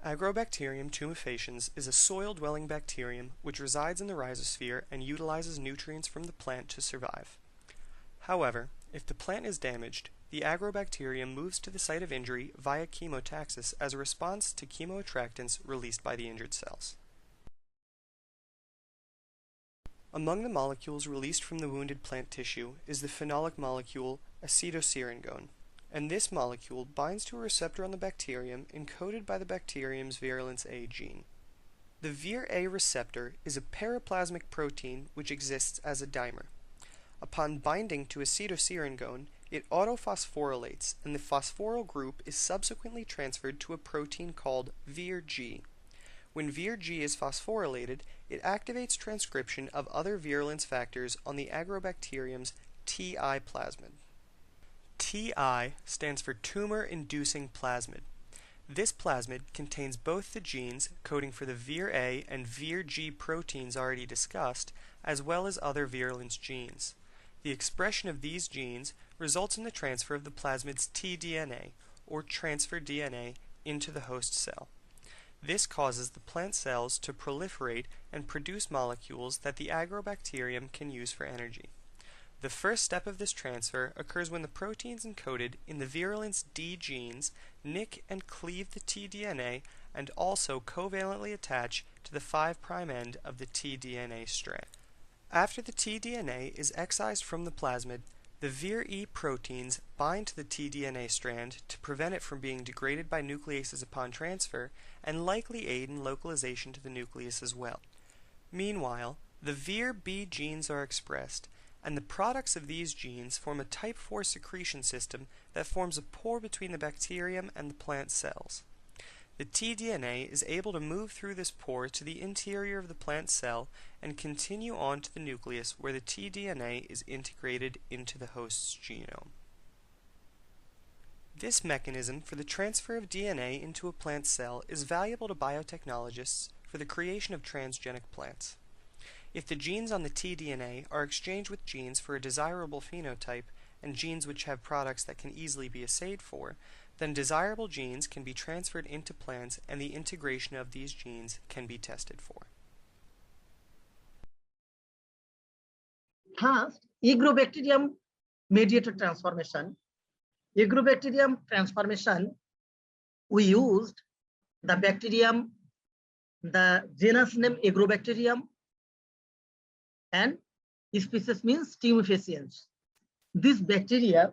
Agrobacterium tumefaciens is a soil-dwelling bacterium which resides in the rhizosphere and utilizes nutrients from the plant to survive. However, if the plant is damaged, the agrobacterium moves to the site of injury via chemotaxis as a response to chemoattractants released by the injured cells. Among the molecules released from the wounded plant tissue is the phenolic molecule acetosirangone, and this molecule binds to a receptor on the bacterium encoded by the bacterium's virulence A gene. The Vir-A receptor is a paraplasmic protein which exists as a dimer. Upon binding to acetosirangone, it autophosphorylates, and the phosphoryl group is subsequently transferred to a protein called Vir-G. When Vir-G is phosphorylated, it activates transcription of other virulence factors on the agrobacterium's Ti plasmid. Ti stands for tumor-inducing plasmid. This plasmid contains both the genes coding for the Vir-A and Vir-G proteins already discussed, as well as other virulence genes. The expression of these genes results in the transfer of the plasmid's tDNA, or transfer DNA, into the host cell. This causes the plant cells to proliferate and produce molecules that the agrobacterium can use for energy. The first step of this transfer occurs when the proteins encoded in the virulence D genes nick and cleave the tDNA and also covalently attach to the 5' end of the tDNA strand. After the tDNA is excised from the plasmid, the Vir-E proteins bind to the tDNA strand to prevent it from being degraded by nucleases upon transfer and likely aid in localization to the nucleus as well. Meanwhile, the Vir-B genes are expressed, and the products of these genes form a type 4 secretion system that forms a pore between the bacterium and the plant cells. The tDNA is able to move through this pore to the interior of the plant cell and continue on to the nucleus where the tDNA is integrated into the host's genome. This mechanism for the transfer of DNA into a plant cell is valuable to biotechnologists for the creation of transgenic plants. If the genes on the tDNA are exchanged with genes for a desirable phenotype and genes which have products that can easily be assayed for, then desirable genes can be transferred into plants and the integration of these genes can be tested for. First, Agrobacterium Mediated transformation. Agrobacterium transformation, we used the bacterium, the genus name Agrobacterium, and species means tumefaciens. This bacteria,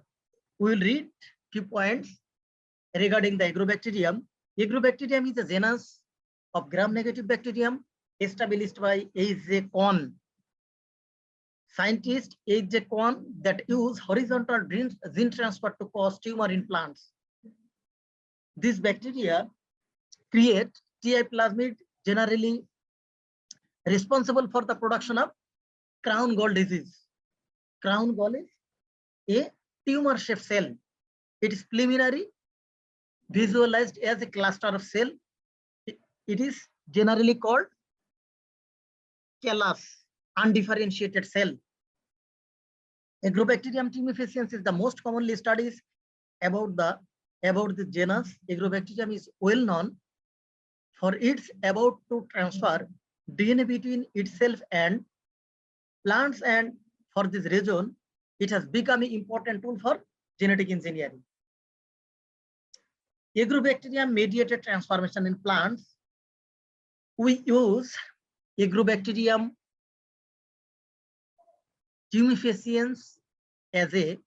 we will read few points regarding the Agrobacterium. Agrobacterium is a genus of gram-negative bacterium established by H.J. Kohn. Scientists H.J. Kohn that use horizontal gene transfer to cause tumor in plants. These bacteria create Ti plasmid, generally responsible for the production of crown gall disease. Crown gall is a tumor-shaped cell. It is preliminary visualized as a cluster of cells. It is generally called callus, undifferentiated cell. Agrobacterium tumefaciens is the most commonly studied about the genus. Agrobacterium is well known for its about to transfer DNA between itself and plants, and for this reason, it has become an important tool for genetic engineering. Agrobacterium mediated transformation in plants. We use Agrobacterium tumefaciens as a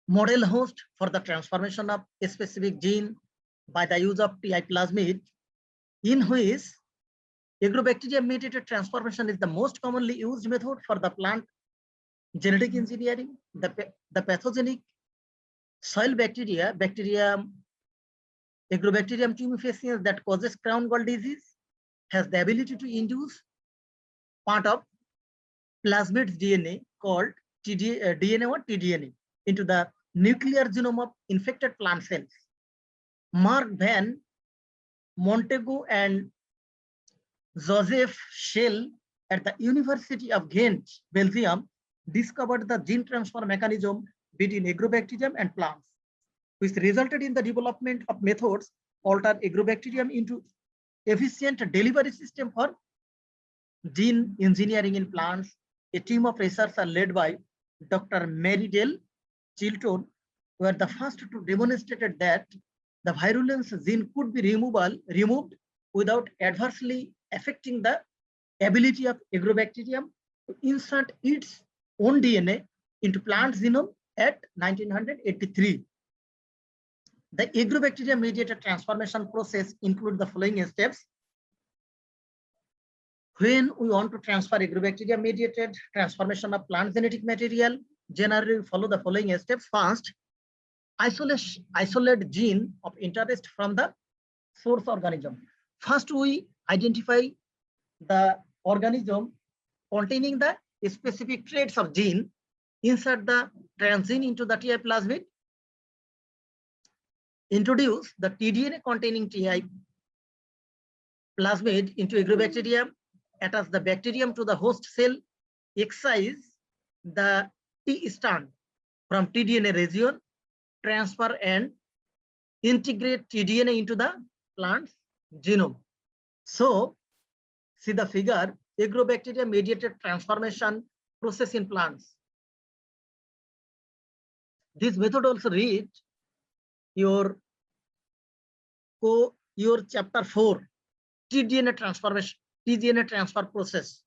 model host for the transformation of a specific gene by the use of Ti plasmid, in which Agrobacterium mediated transformation is the most commonly used method for the plant genetic engineering. The pathogenic soil bacteria, Agrobacterium tumefaciens that causes crown gall disease, has the ability to induce part of plasmid's DNA called DNA or tDNA into the nuclear genome of infected plant cells. Mark van Montego and Joseph Schell at the University of Ghent, Belgium, discovered the gene transfer mechanism between Agrobacterium and plants, which resulted in the development of methods alter Agrobacterium into efficient delivery system for gene engineering in plants. A team of researchers are led by Dr. Mary Dale Chilton were the first to demonstrate that the virulence gene could be removed without adversely affecting the ability of Agrobacterium to insert its own DNA into plant genome at 1983. The Agrobacterium mediated transformation process includes the following steps. When we want to transfer Agrobacterium mediated transformation of plant genetic material, generally we follow the following steps. First, isolate gene of interest from the source organism. First, we identify the organism containing the specific traits of gene, insert the transgene into the TI plasmid, introduce the tDNA containing TI plasmid into Agrobacterium, attach the bacterium to the host cell, excise the T strand from tDNA region, transfer and integrate tDNA into the plant's genome. So, see the figure, Agrobacterium mediated transformation process in plants. This method also read your chapter 4, tDNA transformation, tDNA transfer process.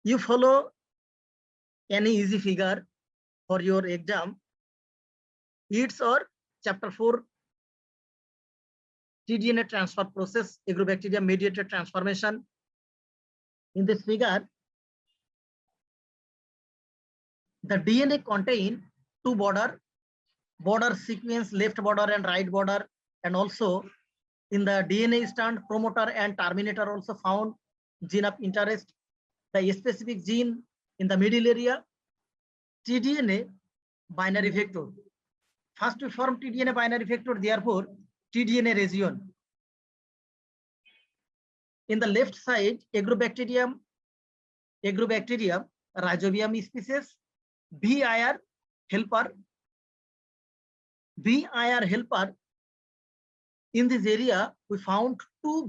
You follow any easy figure for your exam. It's or chapter 4, tDNA transfer process, Agrobacterium mediated transformation. In this figure, the DNA contain two border sequence, left border and right border, and also in the DNA strand, promoter and terminator also found, gene of interest, the specific gene in the middle area, tDNA binary vector. First we form tDNA binary vector, therefore tDNA region. In the left side, Agrobacterium Rhizobium species, VIR helper. In this area, we found two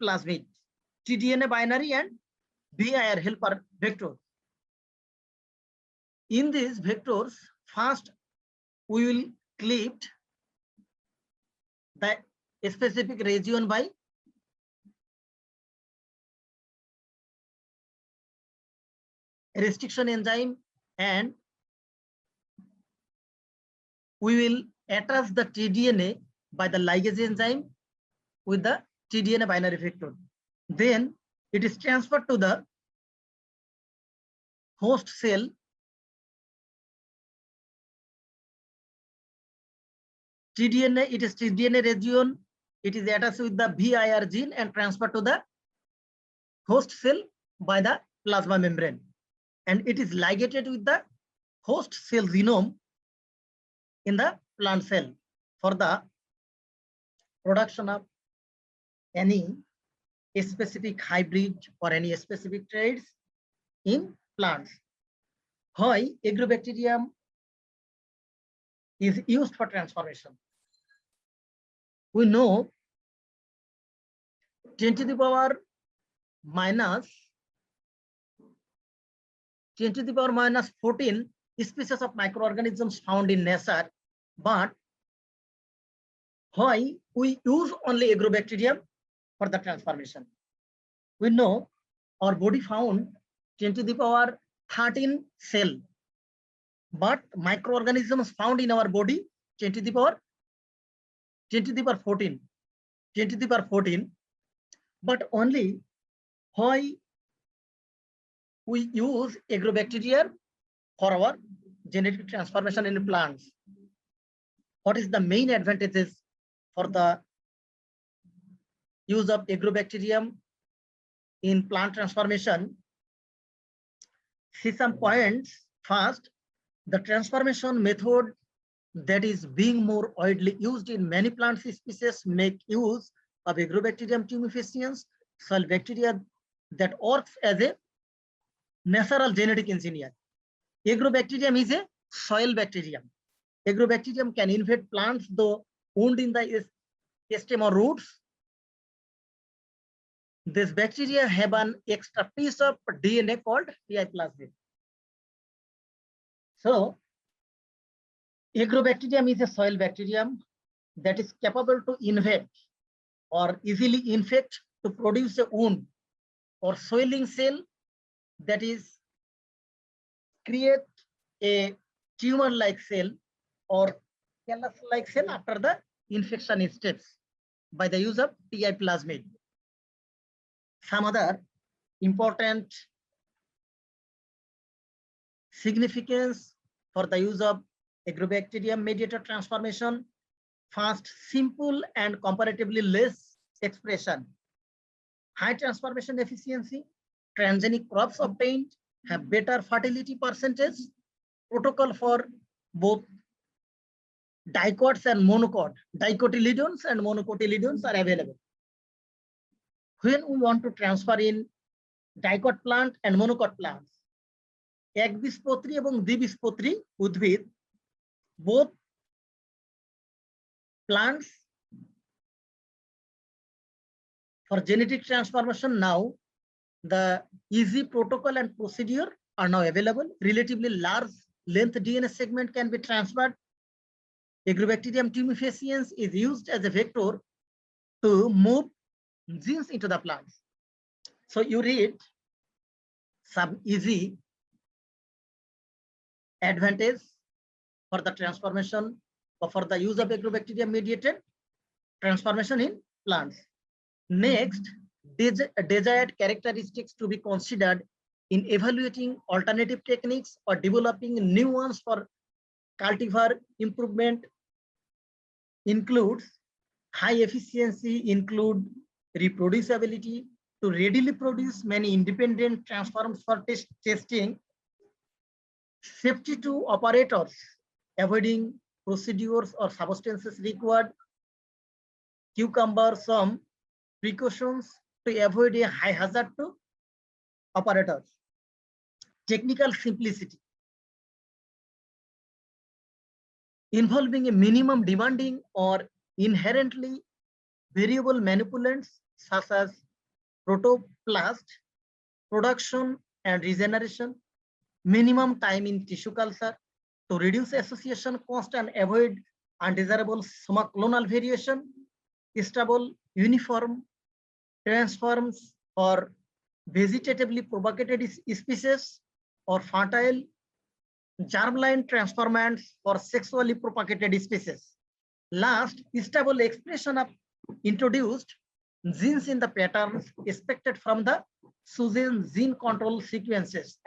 plasmids, tDNA binary and VIR helper vector. In these vectors, first we will clip the specific region by restriction enzyme, and we will attach the tDNA by the ligase enzyme with the tDNA binary vector. Then it is transferred to the host cell. tDNA, it is tDNA region, it is attached with the VIR gene and transferred to the host cell by the plasma membrane. And it is ligated with the host cell genome in the plant cell for the production of any specific hybrid or any specific traits in plants. Why Agrobacterium is used for transformation? We know 10 to the power minus 14 species of microorganisms found in nature, but why we use only Agrobacterium for the transformation? We know our body found 10 to the power 13 cell, but microorganisms found in our body 10 to the power 14, but only why we use Agrobacterium for our genetic transformation in plants. What is the main advantages for the use of Agrobacterium in plant transformation? See some points. First, the transformation method that is being more widely used in many plant species make use of Agrobacterium tumefaciens, soil bacteria that works as a natural genetic engineer. Agrobacterium is a soil bacterium. Agrobacterium can invade plants though wound in the stem or roots. This bacteria have an extra piece of DNA called Ti plasmid. So, Agrobacterium is a soil bacterium that is capable to invade or easily infect to produce a wound or swelling cell, that is create a tumor-like cell or callus-like cell after the infection steps by the use of Ti plasmid. Some other important significance for the use of Agrobacterium mediated transformation: fast, simple, and comparatively less expression. High transformation efficiency, transgenic crops obtained have better fertility percentage. Protocol for both dicots and monocot, dicotyledons and monocotyledons are available. When we want to transfer in dicot plant and monocot plants, একবীজপত্রী এবং দ্বিবীজপত্রী উদ্ভিদ, both plants for genetic transformation, now the easy protocol and procedure are now available. Relatively large length DNA segment can be transferred. Agrobacterium tumefaciens is used as a vector to move genes into the plants. So you read some easy advantage for the transformation or for the use of Agrobacterium mediated transformation in plants. Next, desired characteristics to be considered in evaluating alternative techniques or developing new ones for cultivar improvement includes high efficiency, include reproducibility to readily produce many independent transforms for testing, safety to operators, avoiding procedures or substances required, cumbersome precautions to avoid a high hazard to operators, technical simplicity, involving a minimum demanding or inherently variable manipulants such as protoplast production and regeneration, minimum time in tissue culture to reduce association cost and avoid undesirable somaclonal variation, stable uniform transforms for vegetatively propagated species or fertile germline transformants for sexually propagated species. Last, stable expression of introduced genes in the patterns expected from the chosen gene control sequences.